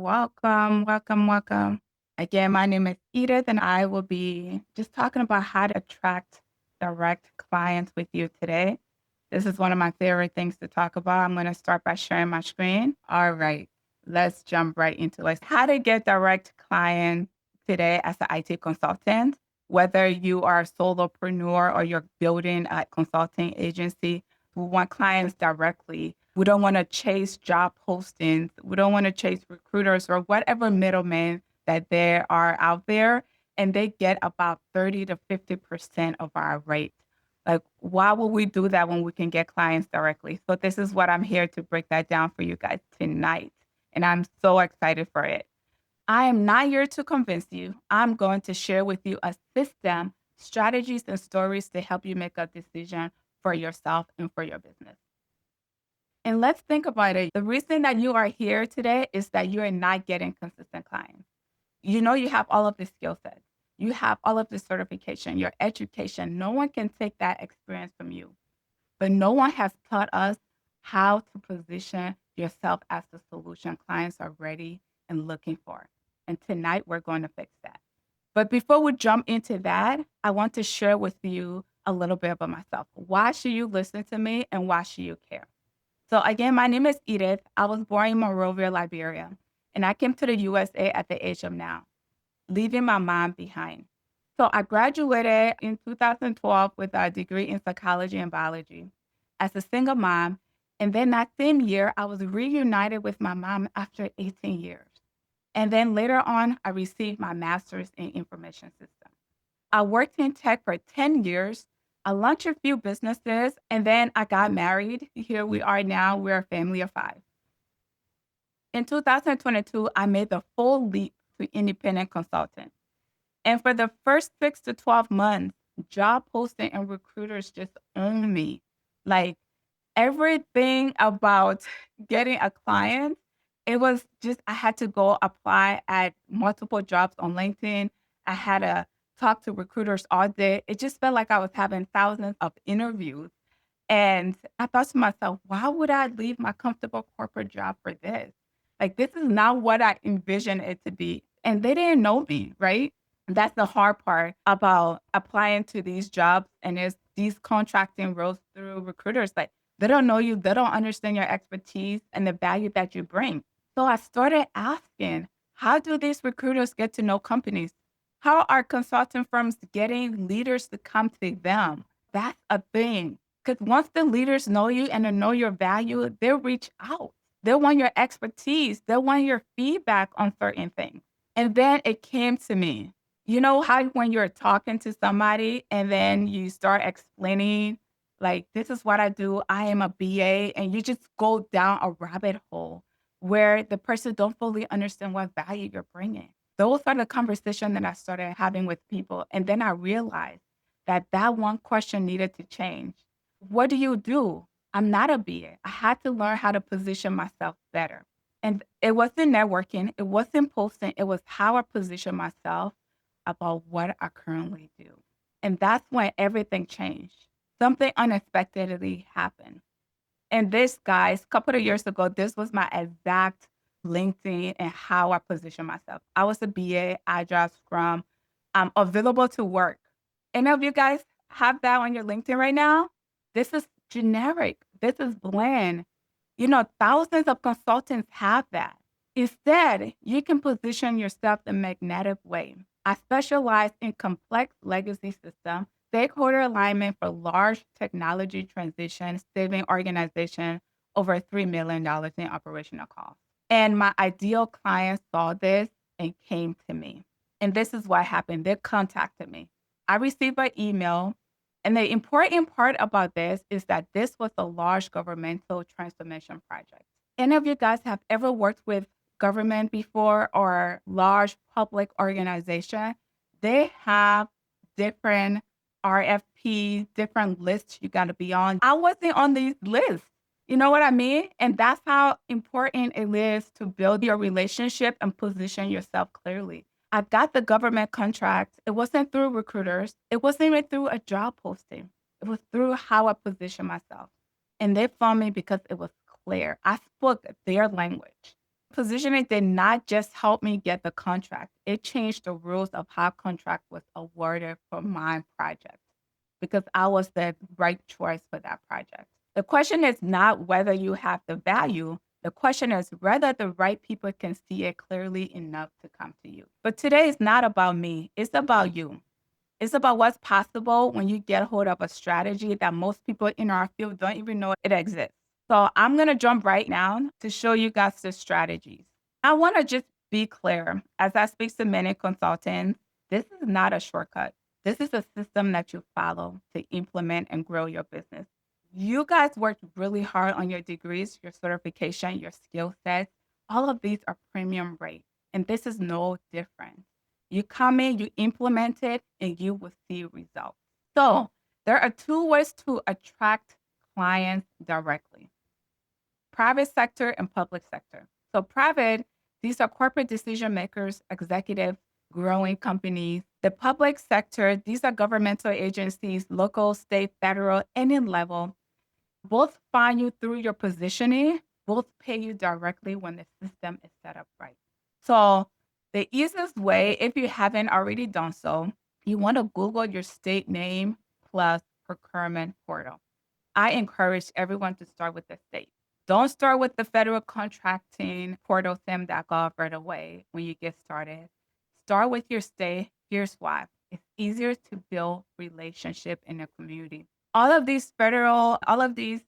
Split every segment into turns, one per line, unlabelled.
Welcome, welcome, welcome. Again, my name is Edith, and I will be just talking about how to attract direct clients with you today. This is one of my favorite things to talk about. I'm going to start by sharing my screen. All right, let's jump right into it. How to get direct clients today as an IT consultant, whether you are a solopreneur or you're building a consulting agency. We want clients directly. We don't want to chase job postings. We don't want to chase recruiters or whatever middlemen that there are out there. And they get about 30 to 50% of our rate. Like, why would we do that when we can get clients directly? So, this is what I'm here to break that down for you guys tonight. And I'm so excited for it. I am not here to convince you. I'm going to share with you a system, strategies, and stories to help you make a decision for yourself and for your business. And let's think about it. The reason that you are here today is that you are not getting consistent clients. You know, you have all of the skill sets, you have all of the certification, your education. No one can take that experience from you, but no one has taught us how to position yourself as the solution clients are ready and looking for. And tonight we're going to fix that. But before we jump into that, I want to share with you a little bit about myself. Why should you listen to me and why should you care? So again, my name is Edith. I was born in Monrovia, Liberia, and I came to the USA at the age of now, leaving my mom behind. So I graduated in 2012 with a degree in psychology and biology as a single mom. And then that same year, I was reunited with my mom after 18 years. And then later on, I received my master's in information systems. I worked in tech for 10 years. I launched a few businesses and then I got married. Here we are now. We're a family of five. In 2022, I made the full leap to independent consultant. And for the first 6 to 12 months, job posting and recruiters just owned me. Like everything about getting a client, it was just, I had to go apply at multiple jobs on LinkedIn. I had to talk to recruiters all day. It just felt like I was having thousands of interviews. And I thought to myself, why would I leave my comfortable corporate job for this? Like, this is not what I envisioned it to be. And they didn't know me, right? That's the hard part about applying to these jobs and is these contracting roles through recruiters. Like, they don't know you, they don't understand your expertise and the value that you bring. So I started asking, how do these recruiters get to know companies? How are consulting firms getting leaders to come to them? That's a thing. Because once the leaders know you and they know your value, they'll reach out. They want your expertise. They want your feedback on certain things. And then it came to me. You know how when you're talking to somebody and then you start explaining, like, this is what I do. I am a BA. And you just go down a rabbit hole where the person don't fully understand what value you're bringing. Those are the conversation that I started having with people. And then I realized that that one question needed to change. What do you do? I'm not a BA. I had to learn how to position myself better. And it wasn't networking, it wasn't posting, it was how I position myself about what I currently do. And that's when everything changed. Something unexpectedly happened. And this, guys, a couple of years ago, this was my exact LinkedIn and how I position myself. I was a BA, Agile Scrum. I'm available to work. Any of you guys have that on your LinkedIn right now? This is generic. This is bland. You know, thousands of consultants have that. Instead, you can position yourself the magnetic way. I specialize in complex legacy systems, stakeholder alignment for large technology transitions, saving organization over $3 million in operational costs. And my ideal client saw this and came to me. And this is what happened. They contacted me. I received an email. And the important part about this is that this was a large governmental transformation project. Any of you guys have ever worked with government before or large public organization? They have different RFPs, different lists you got to be on. I wasn't on these lists. You know what I mean? And that's how important it is to build your relationship and position yourself clearly. I got the government contract. It wasn't through recruiters. It wasn't even through a job posting. It was through how I positioned myself. And they found me because it was clear. I spoke their language. Positioning did not just help me get the contract, it changed the rules of how contract was awarded for my project because I was the right choice for that project. The question is not whether you have the value. The question is whether the right people can see it clearly enough to come to you. But today is not about me, it's about you. It's about what's possible when you get hold of a strategy that most people in our field don't even know it exists. So I'm going to jump right now to show you guys the strategies. I want to just be clear as I speak to many consultants, this is not a shortcut. This is a system that you follow to implement and grow your business. You guys worked really hard on your degrees, your certification, your skill sets. All of these are premium rate, and this is no different. You come in, you implement it, and you will see results. So there are two ways to attract clients directly: private sector and public sector. So private, these are corporate decision makers, executives, growing companies. The public sector, these are governmental agencies, local, state, federal, any level. Both find you through your positioning, both pay you directly when the system is set up right. So the easiest way, if you haven't already done so, you want to Google your state name plus procurement portal. I encourage everyone to start with the state. Don't start with the federal contracting portal, sim.gov right away when you get started. Start with your state. Here's why. It's easier to build relationship in the community. All of these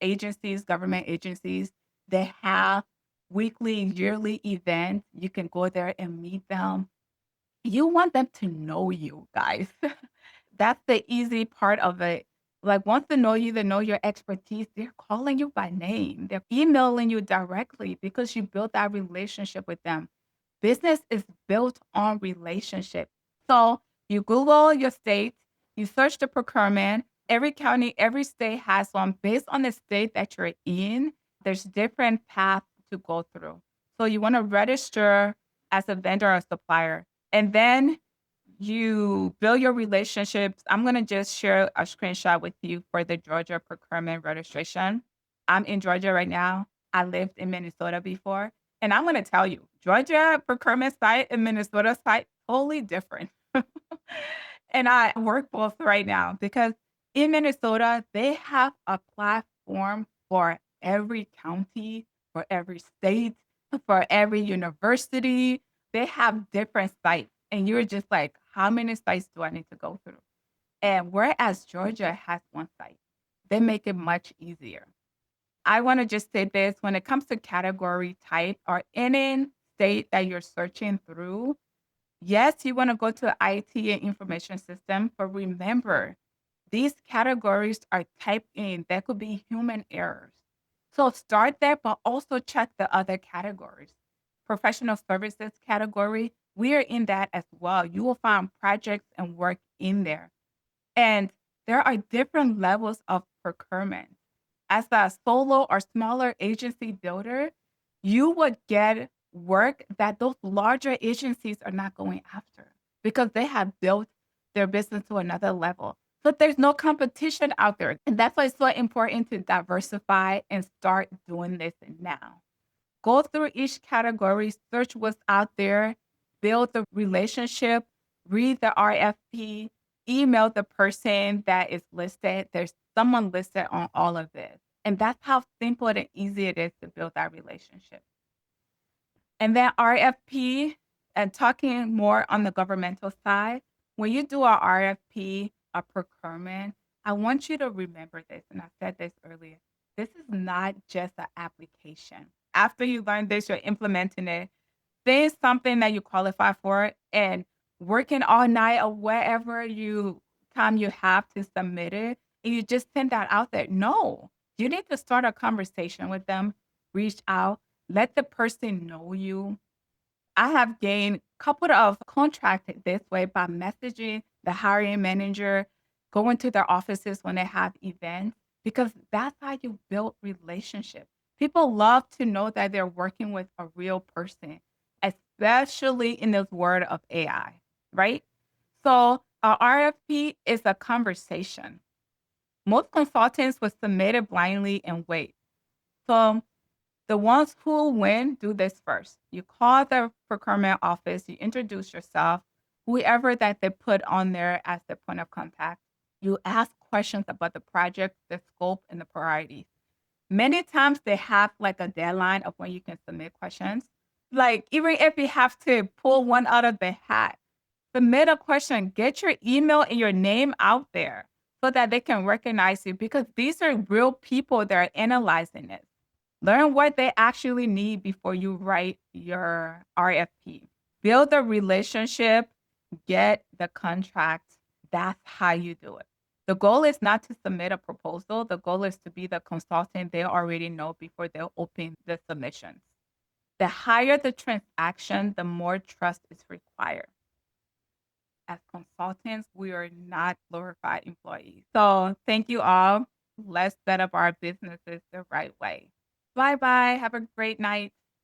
agencies, government agencies, they have weekly, yearly events. You can go there and meet them. You want them to know you, guys. That's the easy part of it. Like, once they know you, they know your expertise, they're calling you by name. They're emailing you directly because you built that relationship with them. Business is built on relationship. So you Google your state, you search the procurement. Every county, every state has one. Based on the state that you're in, there's different paths to go through. So you want to register as a vendor or supplier. And then you build your relationships. I'm going to just share a screenshot with you for the Georgia procurement registration. I'm in Georgia right now. I lived in Minnesota before. And I'm going to tell you, Georgia procurement site and Minnesota site, totally different. And I work both right now because in Minnesota, they have a platform for every county, for every state, for every university. They have different sites. And you're just like, how many sites do I need to go through? And whereas Georgia has one site, they make it much easier. I want to just say this: when it comes to category type or any state that you're searching through, yes, you want to go to IT and information system, but remember, these categories are typed in. There could be human errors. So start there, but also check the other categories. Professional services category, we are in that as well. You will find projects and work in there. And there are different levels of procurement. As a solo or smaller agency builder, you would get work that those larger agencies are not going after because they have built their business to another level. So there's no competition out there. And that's why it's so important to diversify and start doing this now. Go through each category, search what's out there, build the relationship, read the RFP, email the person that is listed. There's someone listed on all of this. And that's how simple and easy it is to build that relationship. And then RFP, and talking more on the governmental side, when you do a RFP, a procurement, I want you to remember this, and I said this earlier. This is not just an application. After you learn this, you're implementing it. There's something that you qualify for, and working all night or whatever time you have to submit it, and you just send that out there. No, you need to start a conversation with them, reach out, let the person know you. I have gained a couple of contracts this way by messaging the hiring manager, going to their offices when they have events, because that's how you build relationships. People love to know that they're working with a real person, especially in this world of AI, right? So a RFP is a conversation. Most consultants will submit it blindly and wait. So The ones who win do this first. You call the procurement office, you introduce yourself, whoever that they put on there as the point of contact. You ask questions about the project, the scope, and the priorities. Many times they have like a deadline of when you can submit questions. Like even if you have to pull one out of the hat, submit a question, get your email and your name out there so that they can recognize you because these are real people that are analyzing it. Learn what they actually need before you write your RFP. Build a relationship, get the contract. That's how you do it. The goal is not to submit a proposal. The goal is to be the consultant they already know before they open the submissions. The higher the transaction, the more trust is required. As consultants, we are not glorified employees. So thank you all. Let's set up our businesses the right way. Bye bye. Have a great night.